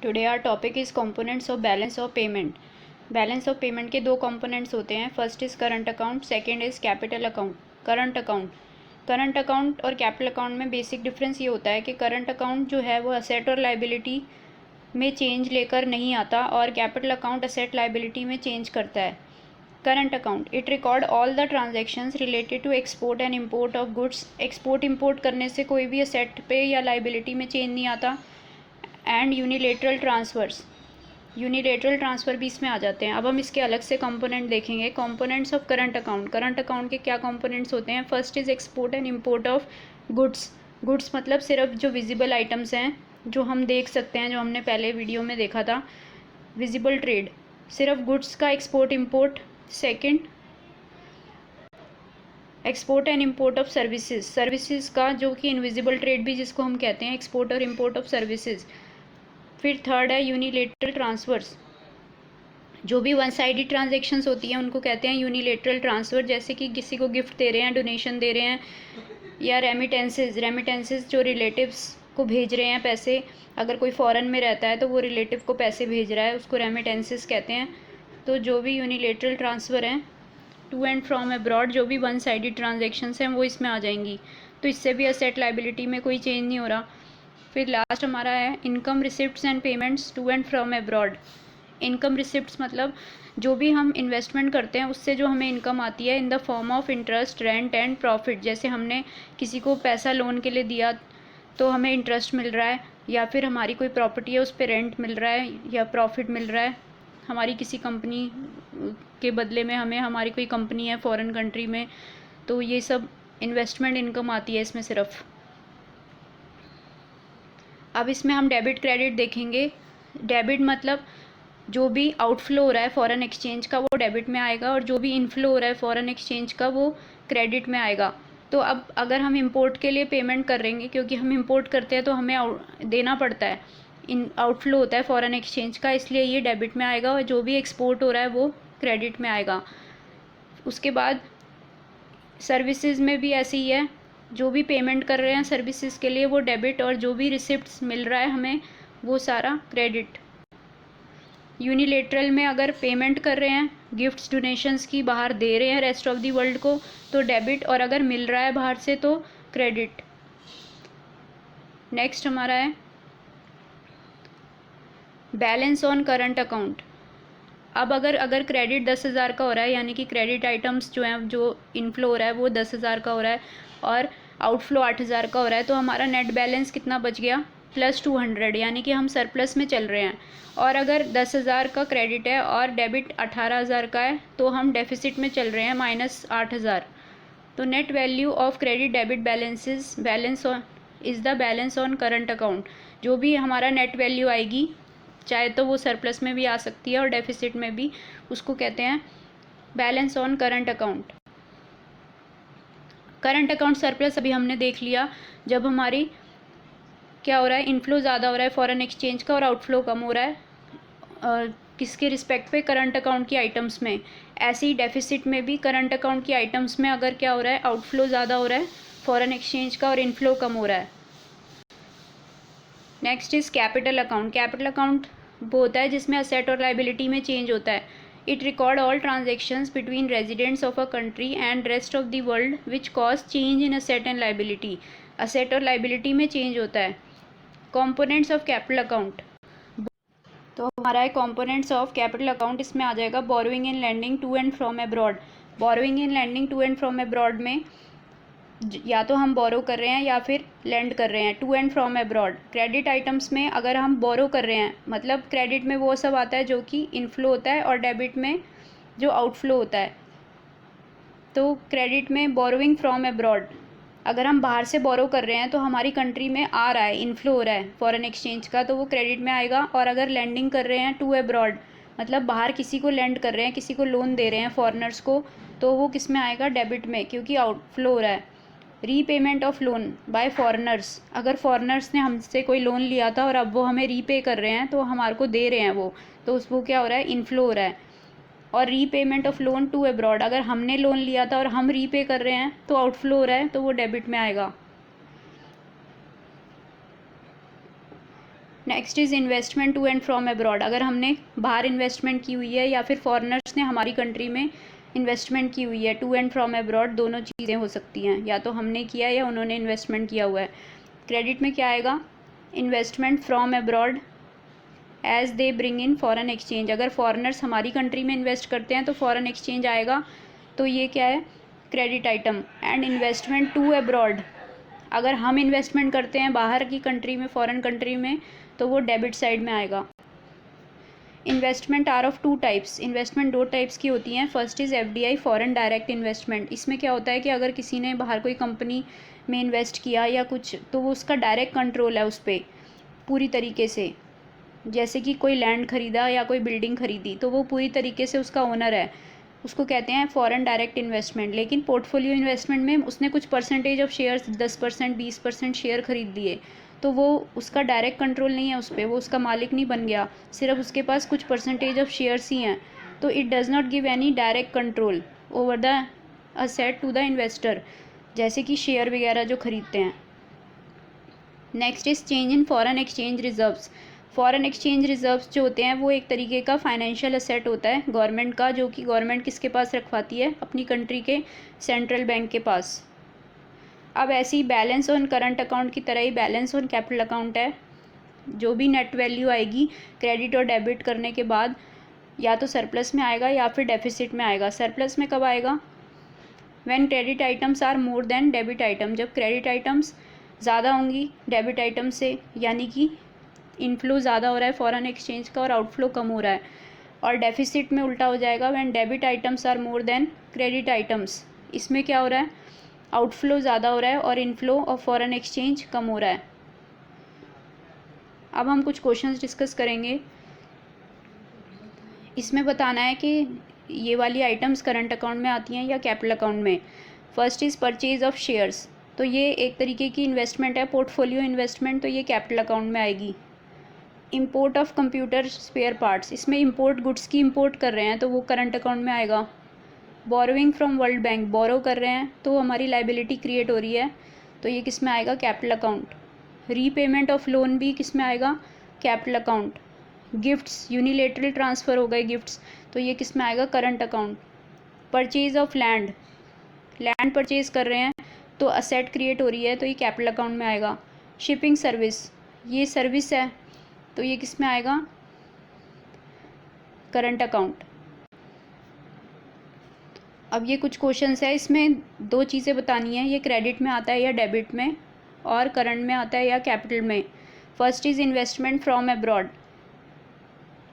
Today our topic is components of balance of payment. Balance of payment के दो components होते हैं। First is current account, second is capital account. Current account और capital account में basic difference ये होता है कि करंट अकाउंट जो है वो असेट और लाइबिलिटी में चेंज लेकर नहीं आता और कैपिटल अकाउंट असेट लाइबिलिटी में चेंज करता है। Current account it record all the transactions related to export and import of goods. Export import करने से कोई भी असेट पे या लाइबिलिटी में चेंज नहीं आता। एंड यूनिलेटरल ट्रांसफ़र भी इसमें आ जाते हैं। अब हम इसके अलग से कंपोनेंट देखेंगे। कंपोनेंट्स ऑफ करंट अकाउंट के क्या कंपोनेंट्स होते हैं। First is export and import of goods मतलब सिर्फ जो विजिबल आइटम्स हैं जो हम देख सकते हैं, जो हमने पहले वीडियो में देखा था, विजिबल ट्रेड, सिर्फ गुड्स का export import. Second export and import of services का, जो कि इनविजिबल ट्रेड भी जिसको हम कहते हैं, एक्सपोर्ट और इम्पोर्ट ऑफ सर्विसेज। फिर थर्ड है यूनिलेटरल ट्रांसफ़र्स, जो भी वन साइडेड ट्रांजेक्शन्स होती हैं उनको कहते हैं यूनिलेटरल ट्रांसफ़र। जैसे कि किसी को गिफ्ट दे रहे हैं, डोनेशन दे रहे हैं, या रेमिटेंसेज जो रिलेटिव्स को भेज रहे हैं पैसे। अगर कोई फॉरेन में रहता है तो वो रिलेटिव को पैसे भेज रहा है, उसको रेमिटेंसेज कहते हैं। तो जो भी यूनिलेटरल ट्रांसफ़र हैं टू एंड फ्रॉम अब्रॉड, जो भी वन साइडेड ट्रांजेक्शन्स हैं वो इसमें आ जाएंगी। तो इससे भी असेट लाइबिलिटी में कोई चेंज नहीं हो रहा। फिर लास्ट हमारा है income receipts and payments to and from abroad. Income receipts मतलब जो भी हम इन्वेस्टमेंट करते हैं उससे जो हमें इनकम आती है in the form of interest, rent and profit. जैसे हमने किसी को पैसा लोन के लिए दिया तो हमें इंटरेस्ट मिल रहा है, या फिर हमारी कोई प्रॉपर्टी है उस पर रेंट मिल रहा है या प्रॉफिट मिल रहा है। हमारी किसी कंपनी के बदले में हमारी कोई कंपनी है फॉरेन कंट्री में, तो ये सब इन्वेस्टमेंट इनकम आती है इसमें सिर्फ। अब इसमें हम डेबिट क्रेडिट देखेंगे। डेबिट मतलब जो भी आउटफ्लो हो रहा है फॉरेन एक्सचेंज का वो डेबिट में आएगा, और जो भी इनफ्लो हो रहा है फॉरेन एक्सचेंज का वो क्रेडिट में आएगा। तो अब अगर हम इंपोर्ट के लिए पेमेंट करेंगे, क्योंकि हम इंपोर्ट करते हैं तो हमें देना पड़ता है, इन आउटफ्लो होता है फॉरेन एक्सचेंज का, इसलिए ये डेबिट में आएगा, और जो भी एक्सपोर्ट हो रहा है वो क्रेडिट में आएगा। उसके बाद सर्विसेज में भी ऐसे ही है, जो भी पेमेंट कर रहे हैं सर्विसेज के लिए वो डेबिट, और जो भी रिसिप्ट्स मिल रहा है हमें वो सारा क्रेडिट। यूनिलेटरल में अगर पेमेंट कर रहे हैं, गिफ्ट्स डोनेशंस की बाहर दे रहे हैं रेस्ट ऑफ दी वर्ल्ड को, तो डेबिट, और अगर मिल रहा है बाहर से तो क्रेडिट। नेक्स्ट हमारा है बैलेंस ऑन करंट अकाउंट। अब अगर क्रेडिट 10,000 का हो रहा है, यानी कि क्रेडिट आइटम्स जो हैं, जो इनफ्लो हो रहा है वो 10,000 का हो रहा है और आउटफ्लो 8,000 का हो रहा है, तो हमारा नेट बैलेंस कितना बच गया, +200, यानी कि हम सरप्लस में चल रहे हैं। और अगर 10,000 का क्रेडिट है और डेबिट 18,000 का है तो हम डेफिसिट में चल रहे हैं, -8,000। तो net value of credit debit balance is the balance on current account. जो भी हमारा नेट वैल्यू आएगी, चाहे तो वो सरप्लस में भी आ सकती है और डेफिसिट में भी, उसको कहते हैं balance on current account. Current account surplus अभी हमने देख लिया, जब हमारी क्या हो रहा है, इनफ्लो ज़्यादा हो रहा है फॉरेन एक्सचेंज का और आउटफ्लो कम हो रहा है किसके रिस्पेक्ट पे, करंट अकाउंट की आइटम्स में। ऐसे ही डेफिसिट में भी करंट अकाउंट की आइटम्स में अगर क्या हो रहा है, आउटफ्लो ज़्यादा हो रहा है फॉरेन एक्सचेंज का और इनफ्लो कम हो रहा है। Next is capital account. Capital account वो होता है जिसमें असेट और लाइबिलिटी में चेंज होता है। It record all transactions between residents of a country and rest of the world which cause change in asset and liability. Asset और liability में चेंज होता है। कंपोनेंट्स ऑफ कैपिटल अकाउंट, तो हमारा है कंपोनेंट्स ऑफ कैपिटल अकाउंट, इसमें आ जाएगा borrowing and lending to and from abroad. Borrowing and lending to and from abroad में या तो हम बोरो कर रहे हैं या फिर लैंड कर रहे हैं, to and from abroad. Credit items में अगर हम बोरो कर रहे हैं, मतलब क्रेडिट में वो सब आता है जो कि इनफ्लो होता है और डेबिट में जो आउटफ्लो होता है। तो क्रेडिट में बोरोइंग फ्रॉम अब्रॉड, अगर हम बाहर से बोरो कर रहे हैं तो हमारी कंट्री में आ रहा है, इनफ्लो हो रहा है फॉरेन एक्सचेंज का, तो वो क्रेडिट में आएगा। और अगर लैंडिंग कर रहे हैं टू अब्रॉड, मतलब बाहर किसी को लैंड कर रहे हैं, किसी को लोन दे रहे हैं फॉरेनर्स को, तो वो किस में आएगा, डेबिट में, क्योंकि आउटफ्लो हो रहा है। Repayment of loan by foreigners, अगर फॉरेनर्स ने हमसे कोई लोन लिया था और अब वो हमें रीपे कर रहे हैं, तो हमारे को दे रहे हैं वो, तो उसको क्या हो रहा है, इनफ्लो हो रहा है। और repayment of loan to abroad, अगर हमने लोन लिया था और हम रीपे कर रहे हैं तो आउटफ्लो हो रहा है, तो वो डेबिट में आएगा। Next is investment to and from abroad. अगर हमने बाहर इन्वेस्टमेंट की हुई है या फिर फॉरेनर्स ने हमारी कंट्री में इन्वेस्टमेंट की हुई है, टू एंड फ्रॉम अब्रॉड दोनों चीज़ें हो सकती हैं, या तो हमने किया है या उन्होंने इन्वेस्टमेंट किया हुआ है। क्रेडिट में क्या आएगा, investment from abroad as they bring in foreign exchange. अगर फॉरेनर्स हमारी कंट्री में इन्वेस्ट करते हैं तो फॉरेन एक्सचेंज आएगा, तो ये क्या है, credit item. And investment to abroad, अगर हम इन्वेस्टमेंट करते हैं बाहर की कंट्री में, फॉरेन कंट्री में, तो वो डेबिट साइड में आएगा। Investment are of two types. Investment दो टाइप्स की होती हैं। First is FDI, foreign direct investment. इसमें क्या होता है कि अगर किसी ने बाहर कोई कंपनी में इन्वेस्ट किया या कुछ, तो वो उसका डायरेक्ट कंट्रोल है उस पर पूरी तरीके से। जैसे कि कोई लैंड खरीदा या कोई बिल्डिंग खरीदी, तो वो पूरी तरीके से उसका ओनर है, उसको कहते हैं फॉरेन डायरेक्ट इन्वेस्टमेंट। लेकिन पोर्टफोलियो इन्वेस्टमेंट में उसने कुछ परसेंटेज ऑफ शेयर्स, 10%, 20% शेयर खरीद लिए, तो वो उसका डायरेक्ट कंट्रोल नहीं है उस पर, वो उसका मालिक नहीं बन गया, सिर्फ उसके पास कुछ परसेंटेज ऑफ शेयर्स ही हैं। तो it does not give any direct control over the asset to the investor, जैसे कि शेयर वगैरह जो खरीदते हैं। Next is change in foreign exchange reserves. Foreign exchange reserves जो होते हैं वो एक तरीके का फाइनेंशियल असेट होता है गवर्नमेंट का, जो कि गवर्नमेंट किसके पास रखवाती है, अपनी कंट्री के सेंट्रल बैंक के पास। अब ऐसे ही बैलेंस ऑन करंट अकाउंट की तरह ही बैलेंस ऑन कैपिटल अकाउंट है। जो भी नेट वैल्यू आएगी क्रेडिट और डेबिट करने के बाद, या तो सरप्लस में आएगा या फिर डेफिसिट में आएगा। सरप्लस में कब आएगा, when credit items are more than debit item. जब क्रेडिट आइटम्स ज़्यादा होंगी डेबिट आइटम से, यानी कि इनफ्लो ज़्यादा हो रहा है फॉरेन एक्सचेंज का और आउटफ्लो कम हो रहा है। और डेफिसिट में उल्टा हो जाएगा, when debit items are more than credit items. इसमें क्या हो रहा है, आउटफ्लो ज़्यादा हो रहा है और इनफ्लो ऑफ फॉरेन एक्सचेंज कम हो रहा है। अब हम कुछ क्वेश्चंस डिस्कस करेंगे। इसमें बताना है कि ये वाली आइटम्स करंट अकाउंट में आती हैं या कैपिटल अकाउंट में। First is purchase of shares, तो ये एक तरीके की इन्वेस्टमेंट है, पोर्टफोलियो इन्वेस्टमेंट, तो ये कैपिटल अकाउंट में आएगी। Import of computer spare parts, इसमें इंपोर्ट, गुड्स की इंपोर्ट कर रहे हैं तो वो करंट अकाउंट में आएगा। Borrowing from World Bank, borrow कर रहे हैं तो हमारी लाइबिलिटी क्रिएट हो रही है, तो ये किस में आएगा, capital account. Repayment of loan भी किस में आएगा, capital account. Gifts, unilateral transfer हो गए गिफ्ट्स, तो ये किस में आएगा, current account. Purchase of land, land purchase कर रहे हैं तो असेट क्रिएट हो रही है, तो ये कैपिटल अकाउंट में आएगा। शिपिंग सर्विस, ये सर्विस है तो ये किस में आएगा, करंट अकाउंट। अब ये कुछ क्वेश्चंस है, इसमें दो चीज़ें बतानी है, ये क्रेडिट में आता है या डेबिट में, और करंट में आता है या कैपिटल में। First is investment from abroad,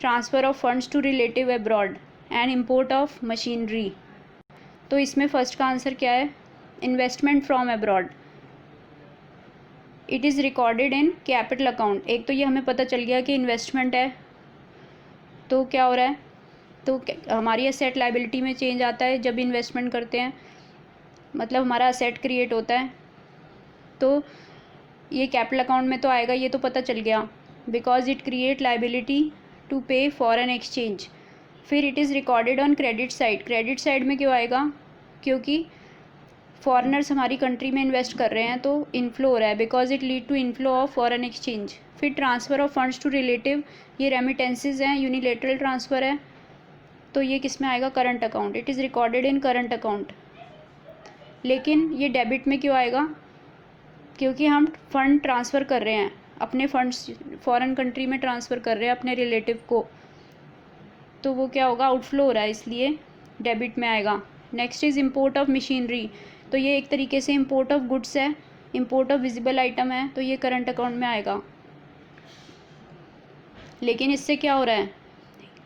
transfer of funds to relative abroad and import of machinery. तो इसमें फर्स्ट का आंसर क्या है, investment from abroad. It is recorded in capital account. एक तो ये हमें पता चल गया कि इन्वेस्टमेंट है, तो क्या हो रहा है, तो हमारी असेट लाइबिलिटी में चेंज आता है जब इन्वेस्टमेंट करते हैं, मतलब हमारा असेट क्रिएट होता है, तो ये कैपिटल अकाउंट में तो आएगा, ये तो पता चल गया, because it create liability to pay foreign exchange. फिर it is recorded on credit side. Credit side में क्यों आएगा, क्योंकि फॉरेनर्स हमारी कंट्री में इन्वेस्ट कर रहे हैं तो इनफ्लो हो रहा है, because it lead to inflow of foreign exchange. फिर transfer of funds to relative, ये रेमिटेंसेज हैं, यूनिलेटरल ट्रांसफ़र है, तो ये किस में आएगा, current account. It is recorded in current account. लेकिन ये डेबिट में क्यों आएगा, क्योंकि हम फ़ंड ट्रांसफ़र कर रहे हैं, अपने फंड्स फॉरेन कंट्री में ट्रांसफ़र कर रहे हैं अपने रिलेटिव को, तो वो क्या होगा, आउटफ्लो हो रहा है, इसलिए डेबिट में आएगा। Next is import of machinery, तो ये एक तरीके से इम्पोर्ट ऑफ गुड्स है, इम्पोर्ट ऑफ विजिबल आइटम है, तो ये करंट अकाउंट में आएगा। लेकिन इससे क्या हो रहा है,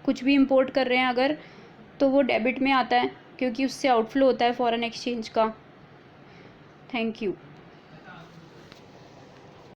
कुछ भी इंपोर्ट कर रहे हैं अगर, तो वो डेबिट में आता है, क्योंकि उससे आउटफ्लो होता है फॉरेन एक्सचेंज का। Thank you.